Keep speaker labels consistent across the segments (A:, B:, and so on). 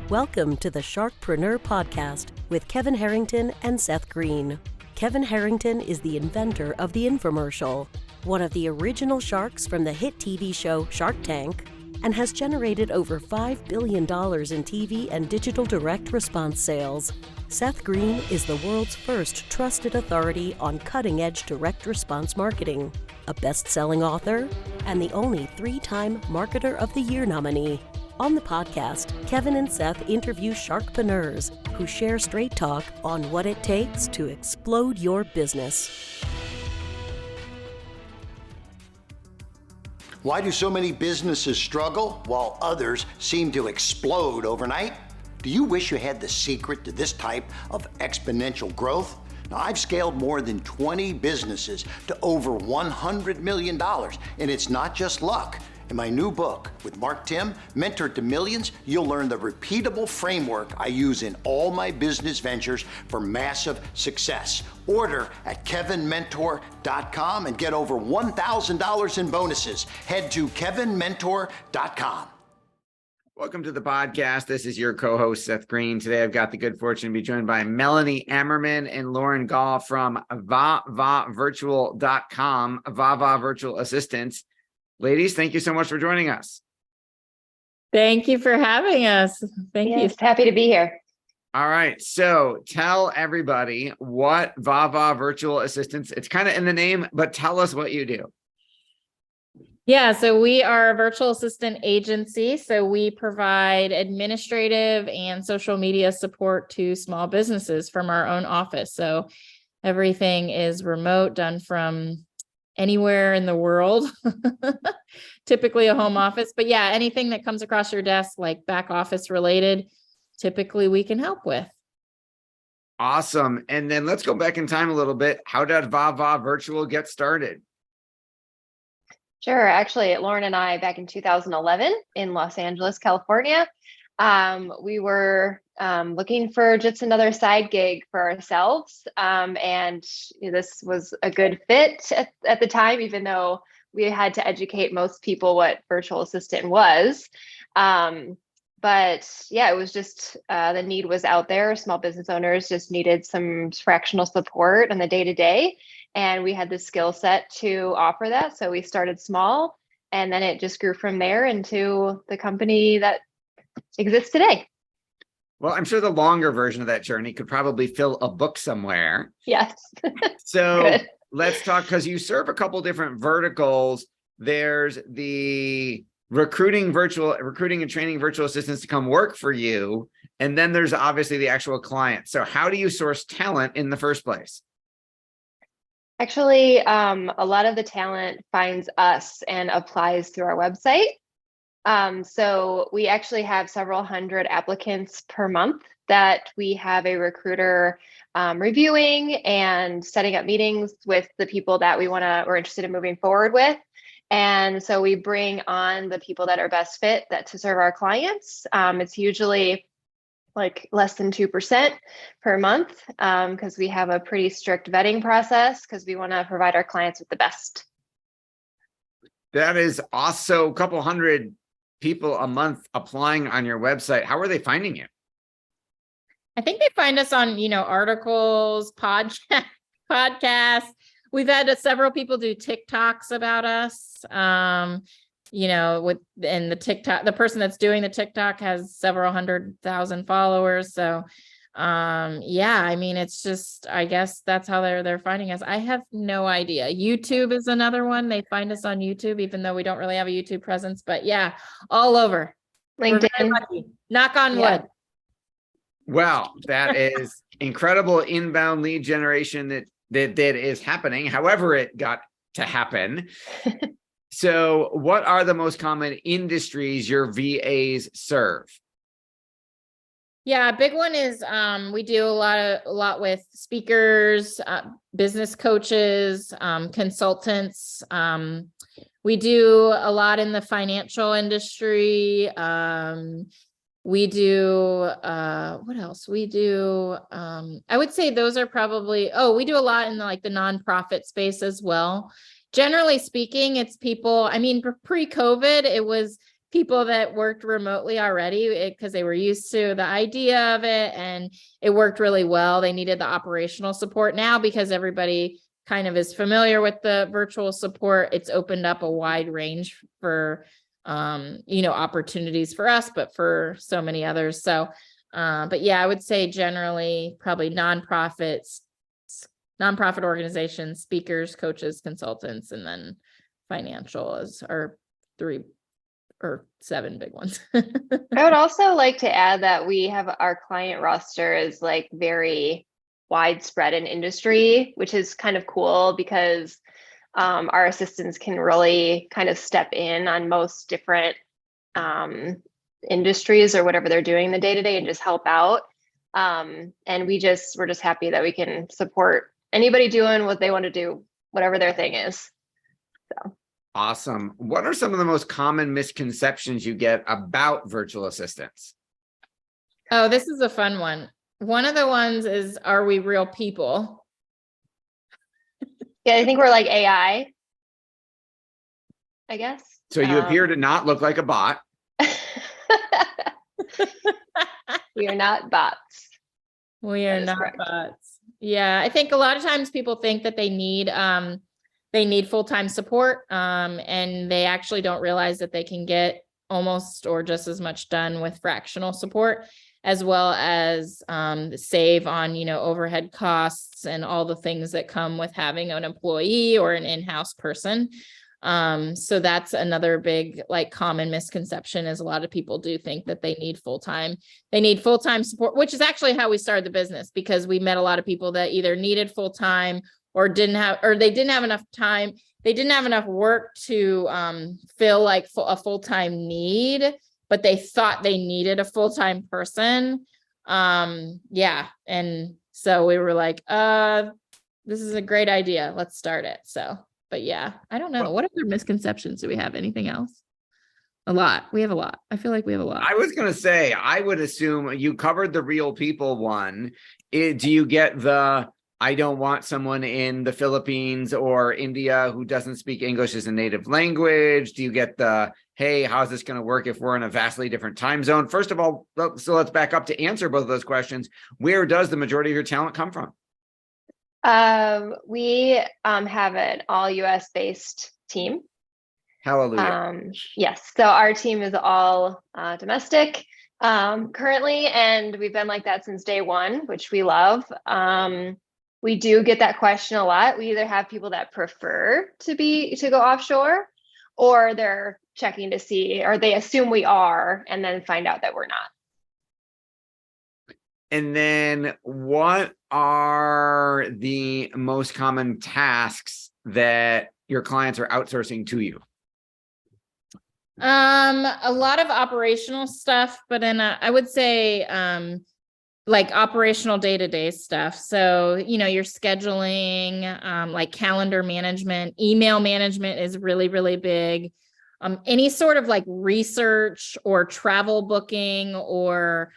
A: Welcome to the Sharkpreneur podcast with Kevin Harrington and Seth Greene. Kevin Harrington is the inventor of the infomercial, one of the original sharks from the hit TV show Shark Tank, and has generated over $5 billion in TV and digital direct response sales. Seth Greene is the world's first trusted authority on cutting-edge direct response marketing, a best-selling author, and the only 3-time Marketer of the Year nominee. On the podcast, Kevin and Seth interview sharkpreneurs who share straight talk on what it takes to explode your business.
B: Why do so many businesses struggle while others seem to explode overnight? Do you wish you had the secret to this type of exponential growth? Now, I've scaled more than 20 businesses to over $100 million, and it's not just luck. In my new book with Mark Tim, Mentor to Millions, you'll learn the repeatable framework I use in all my business ventures for massive success. Order at kevinmentor.com and get over $1,000 in bonuses. Head to kevinmentor.com.
C: Welcome to the podcast. This is your co-host, Seth Greene. Today, I've got the good fortune to be joined by Melanie Ammerman and Lauren Gall from VaVaVirtual.com, VaVa Virtual Assistants. Ladies, thank you so much for joining us.
D: Thank you for having us. Thank you.
E: Happy to be here.
C: All right. So tell everybody what VaVa Virtual Assistants, it's kind of in the name, but tell us what you do.
D: Yeah, so we are a virtual assistant agency. So we provide administrative and social media support to small businesses from our own office. So everything is remote, done from anywhere in the world, typically a home office. But yeah, anything that comes across your desk, like back office related, typically we can help with.
C: Awesome. And then let's go back in time a little bit. How did VaVa Virtual get started?
E: Sure. Actually, Lauren and I, back in 2011 in Los Angeles, California, we were looking for just another side gig for ourselves. And this was a good fit at the time, even though we had to educate most people what virtual assistant was. But yeah, it was just the need was out there. Small business owners just needed some fractional support on the day-to-day. And we had the skill set to offer that. So we started small, and then it just grew from there into the company that exists today.
C: Well, I'm sure the longer version of that journey could probably fill a book somewhere.
E: Yes.
C: So
E: Good.
C: Let's talk, because you serve a couple different verticals. There's the recruiting and training virtual assistants to come work for you. And then there's obviously the actual client. So how do you source talent in the first place?
E: Actually, a lot of the talent finds us and applies through our website. So we actually have several hundred applicants per month that we have a recruiter reviewing and setting up meetings with the people that we're interested in moving forward with. And so we bring on the people that are best fit to serve our clients. It's usually like less than 2% per month, because we have a pretty strict vetting process because we want to provide our clients with the best.
C: That is also a couple hundred people a month applying on your website. How are they finding you?
D: I think they find us on, articles, podcasts. We've had several people do TikToks about us. The person that's doing the TikTok has several 100,000 followers. So, it's just, I guess that's how they're finding us. I have no idea. YouTube is another one. They find us on YouTube, even though we don't really have a YouTube presence, but yeah, all over.
E: LinkedIn.
D: Knock on wood.
C: Well, that is incredible inbound lead generation that is happening, however it got to happen. So what are the most common industries your VAs serve?
D: Yeah, a big one is we do a lot with speakers, business coaches, consultants. We do a lot in the financial industry. We do what else? We do I would say those are probably we do a lot in the nonprofit space as well. Generally speaking, it's people, pre-COVID, it was people that worked remotely already because they were used to the idea of it and it worked really well. They needed the operational support. Now, because everybody kind of is familiar with the virtual support, it's opened up a wide range for, opportunities for us, but for so many others. So, but yeah, I would say generally probably nonprofit organizations, speakers, coaches, consultants, and then financial is our 3 or 7 big ones.
E: I would also like to add that we have our client roster is like very widespread in industry, which is kind of cool because our assistants can really kind of step in on most different industries or whatever they're doing the day-to-day and just help out. And we're just happy that we can support anybody doing what they want to do, whatever their thing is. So.
C: Awesome. What are some of the most common misconceptions you get about virtual assistants?
D: Oh, this is a fun one. One of the ones is, are we real people?
E: Yeah, I think we're like AI, I guess.
C: So you appear to not look like a bot.
E: We are not bots.
D: We are not bots. Yeah, I think a lot of times people think that they need full-time support, and they actually don't realize that they can get almost or just as much done with fractional support, as well as save on, overhead costs and all the things that come with having an employee or an in-house person. So that's another big, common misconception is a lot of people do think that they need full-time support, which is actually how we started the business, because we met a lot of people that either needed full-time or they didn't have enough time. They didn't have enough work to fill a full-time need, but they thought they needed a full-time person. Yeah. And so we were like, this is a great idea. Let's start it. So, but yeah, I don't know. What other misconceptions do we have? Anything else? A lot. We have a lot. I feel like we have a lot.
C: I was going to say, I would assume you covered the real people one. Do you get the, I don't want someone in the Philippines or India who doesn't speak English as a native language? Do you get the, hey, how's this going to work if we're in a vastly different time zone? First of all, so let's back up to answer both of those questions. Where does the majority of your talent come from?
E: We have an all US based team.
C: Hallelujah.
E: Yes. So our team is all domestic currently, and we've been like that since day one, which we love. We do get that question a lot. We either have people that prefer to go offshore, or they're checking to see, or they assume we are, and then find out that we're not.
C: And then what are the most common tasks that your clients are outsourcing to you?
D: A lot of operational stuff, but I would say, operational day-to-day stuff. So, your scheduling, calendar management, email management is really, really big. Any sort of research or travel booking or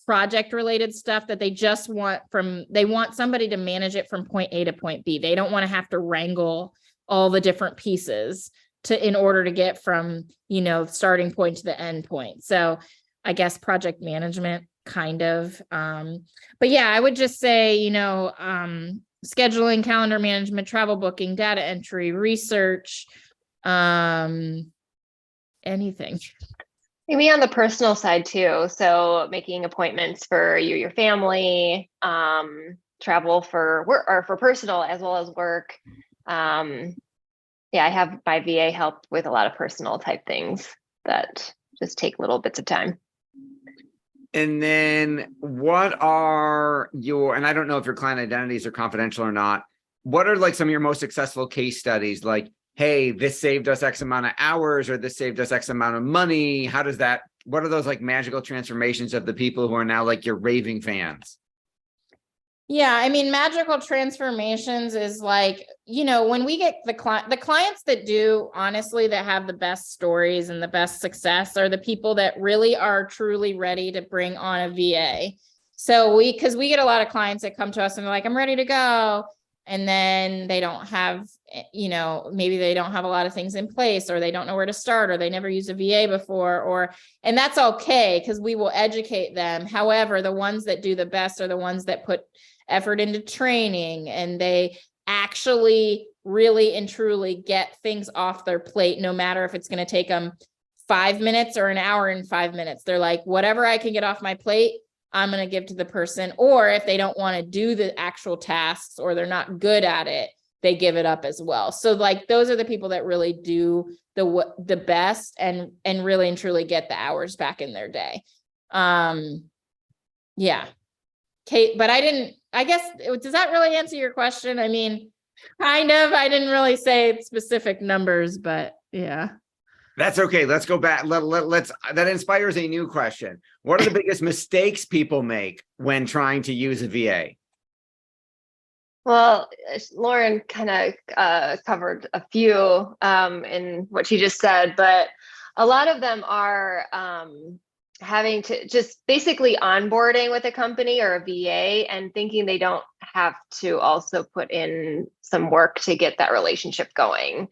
D: project related stuff that they just they want somebody to manage it from point A to point B. They don't want to have to wrangle all the different pieces in order to get from, starting point to the end point. So I guess project management kind of, but yeah, I would just say, scheduling, calendar management, travel booking, data entry, research, anything.
E: Maybe on the personal side too. So making appointments for you, your family, travel for work or for personal as well as work. Yeah, I have my VA help with a lot of personal type things that just take little bits of time.
C: And then what are and I don't know if your client identities are confidential or not. What are some of your most successful case studies? Hey, this saved us X amount of hours, or this saved us X amount of money. What are those magical transformations of the people who are now your raving fans?
D: Yeah, I mean, magical transformations is when we get the clients that do, honestly, that have the best stories and the best success are the people that really are truly ready to bring on a VA. So because we get a lot of clients that come to us and they're like, I'm ready to go. and then they don't have, maybe they don't have a lot of things in place, or they don't know where to start, or they never used a VA before, and that's okay, because we will educate them. However, the ones that do the best are the ones that put effort into training, and they actually really and truly get things off their plate, no matter if it's going to take them 5 minutes or an hour and 5 minutes. They're like, whatever I can get off my plate, I'm going to give to the person. Or if they don't want to do the actual tasks, or they're not good at it, they give it up as well. So like, those are the people that really do the best and really and truly get the hours back in their day. Yeah. Kate, but I guess, does that really answer your question? I mean, kind of. I didn't really say specific numbers, but yeah.
C: That's okay. Let's go back. Let's that inspires a new question. What are the biggest mistakes people make when trying to use a VA?
E: Well, Lauren kind of covered a few in what she just said, but a lot of them are having to just basically onboarding with a company or a VA and thinking they don't have to also put in some work to get that relationship going.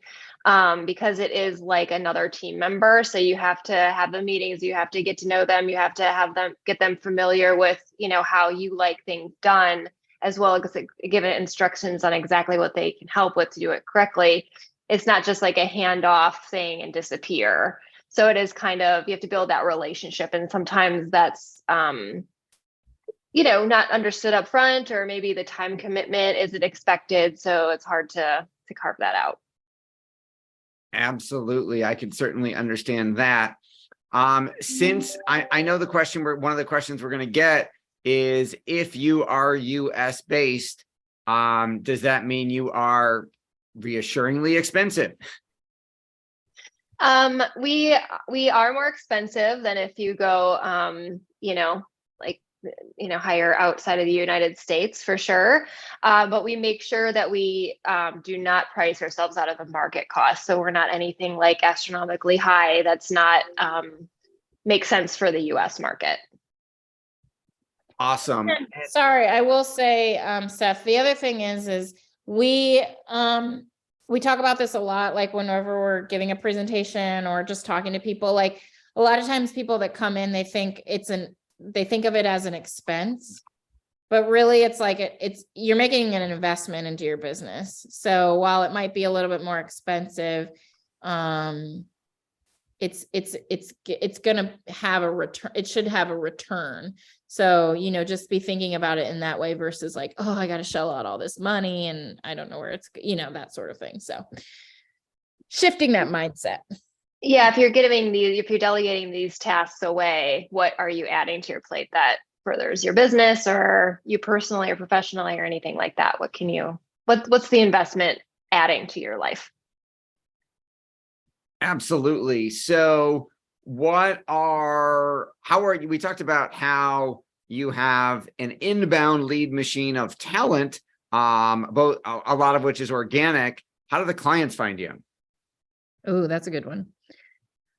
E: Because it is like another team member. So you have to have the meetings, you have to get to know them, you have to have them, get them familiar with, how you like things done, as well as give it instructions on exactly what they can help with to do it correctly. It's not just like a handoff thing and disappear. So it is kind of, you have to build that relationship. And sometimes that's, not understood up front, or maybe the time commitment isn't expected. So it's hard to carve that out.
C: Absolutely. I can certainly understand that. Since I know one of the questions we're going to get is, if you are US based, does that mean you are reassuringly expensive?
E: We are more expensive than if you go, hire outside of the United States, for sure. But we make sure that we do not price ourselves out of the market cost. So we're not anything like astronomically high. That's not make sense for the US market.
C: Awesome.
D: Sorry, I will say, Seth, the other thing is we talk about this a lot, like whenever we're giving a presentation or just talking to people. Like, a lot of times people that come in, they think of it as an expense, but really it's like, you're making an investment into your business. So while it might be a little bit more expensive, it's going to have a return. It should have a return. So, just be thinking about it in that way versus like, oh, I got to shell out all this money and I don't know where it's, that sort of thing. So shifting that mindset.
E: Yeah, if you're delegating these tasks away, what are you adding to your plate that furthers your business, or you personally or professionally, or anything like that? What's the investment adding to your life?
C: Absolutely. So we talked about how you have an inbound lead machine of talent, both a lot of which is organic. How do the clients find you?
D: Oh, that's a good one.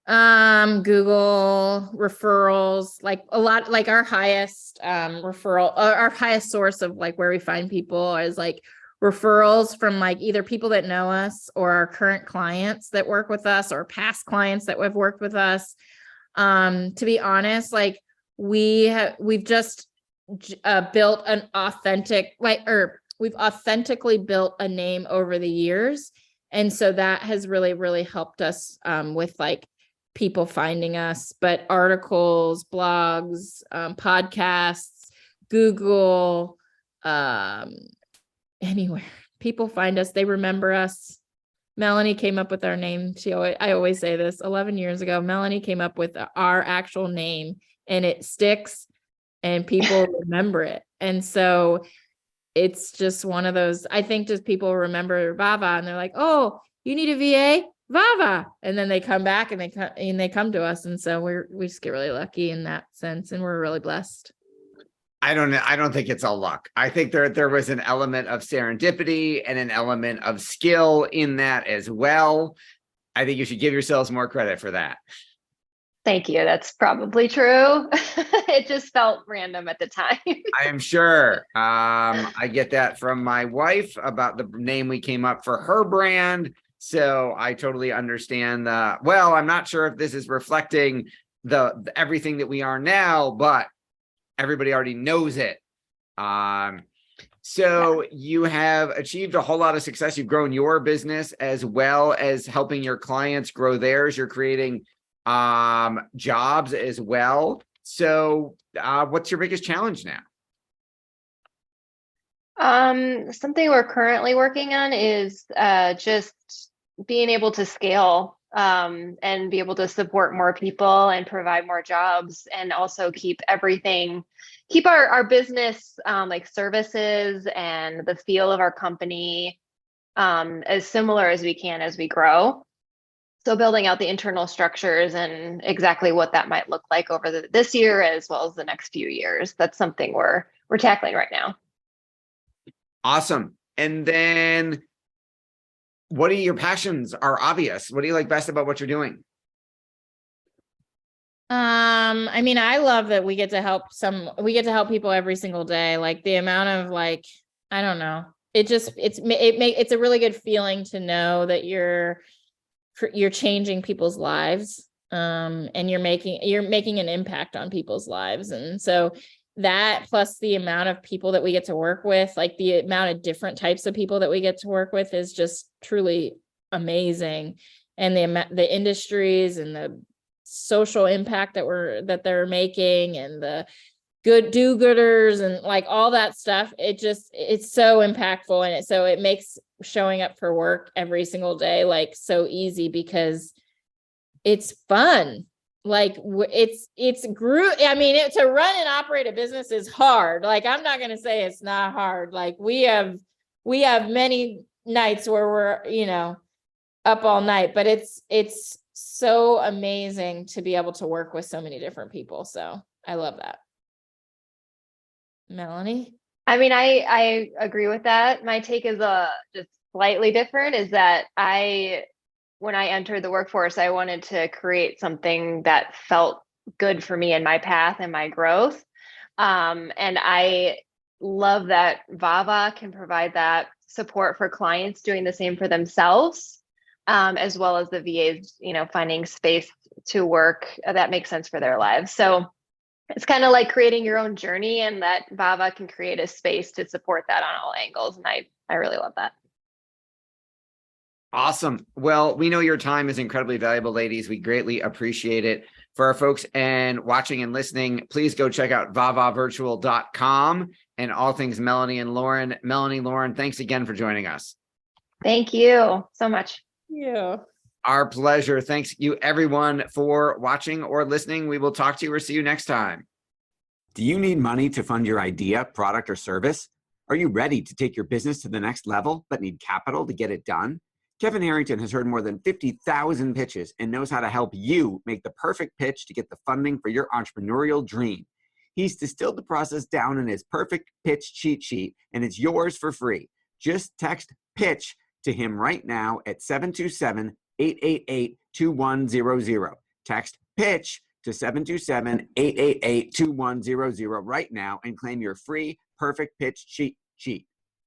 D: Google referrals, like a lot, like our highest our highest source of like where we find people is like referrals from like either people that know us, or our current clients that work with us, or past clients that have worked with us. To be honest, like we've just built an authentic, we've authentically built a name over the years. And so that has really, really helped us with like people finding us, but articles, blogs, podcasts, Google, anywhere people find us, they remember us. Melanie came up with our name. I always say this, 11 years ago, Melanie came up with our actual name, and it sticks and people remember it. And so it's just one of those, I think just people remember VaVa and they're like, oh, you need a VA? VaVa. And then they come back and they come to us. And so we just get really lucky in that sense. And we're really blessed.
C: I don't think it's all luck. I think there was an element of serendipity and an element of skill in that as well. I think you should give yourselves more credit for that.
E: Thank you. That's probably true. It just felt random at the time.
C: I am sure. I get that from my wife about the name we came up for her brand. So I totally understand well, I'm not sure if this is reflecting the everything that we are now, but everybody already knows it. So you have achieved a whole lot of success. You've grown your business as well as helping your clients grow theirs. You're creating jobs as well. So what's your biggest challenge now?
E: Something we're currently working on is just being able to scale and be able to support more people and provide more jobs, and also keep our business like services and the feel of our company as similar as we can as we grow. So building out the internal structures and exactly what that might look like over this year as well as the next few years. That's something we're tackling right now.
C: Awesome. And then what are your passions are obvious? What do you like best about what you're doing?
D: I mean, I love that we get to help people every single day. Like the amount of I don't know. It's a really good feeling to know that you're changing people's lives. And you're making an impact on people's lives. And so that, plus the amount of people that we get to work with, like the amount of different types of people that we get to work with, is just truly amazing. And the industries and the social impact that they're making, and the good do-gooders and like all that stuff, it's so impactful. And it makes showing up for work every single day like so easy, because it's fun. Like I mean, to run and operate a business is hard. Like, I'm not going to say it's not hard. Like we have many nights where we're, up all night, but it's so amazing to be able to work with so many different people. So I love that. Melanie?
E: I mean, I agree with that. My take is just slightly different, is that when I entered the workforce, I wanted to create something that felt good for me and my path and my growth. And I love that VaVa can provide that support for clients doing the same for themselves, as well as the VAs, finding space to work that makes sense for their lives. So it's kind of like creating your own journey, and that VaVa can create a space to support that on all angles. And I really love that.
C: Awesome. Well, we know your time is incredibly valuable, ladies. We greatly appreciate it. For our folks and watching and listening, please go check out VaVaVirtual.com and all things Melanie and Lauren. Melanie, Lauren, thanks again for joining us.
E: Thank you so much.
D: Yeah.
C: Our pleasure. Thanks you everyone for watching or listening. We will talk to you or see you next time.
F: Do you need money to fund your idea, product, or service? Are you ready to take your business to the next level but need capital to get it done? Kevin Harrington has heard more than 50,000 pitches and knows how to help you make the perfect pitch to get the funding for your entrepreneurial dream. He's distilled the process down in his perfect pitch cheat sheet, and it's yours for free. Just text PITCH to him right now at 727-888-2100. Text PITCH to 727-888-2100 right now and claim your free perfect pitch cheat sheet.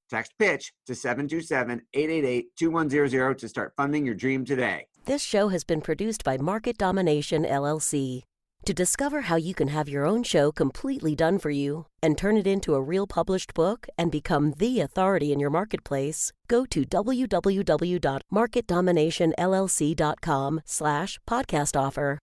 F: Text PITCH to 727-888-2100 to start funding your dream today.
A: This show has been produced by Market Domination, LLC. To discover how you can have your own show completely done for you and turn it into a real published book and become the authority in your marketplace, go to www.marketdominationllc.com/podcast offer.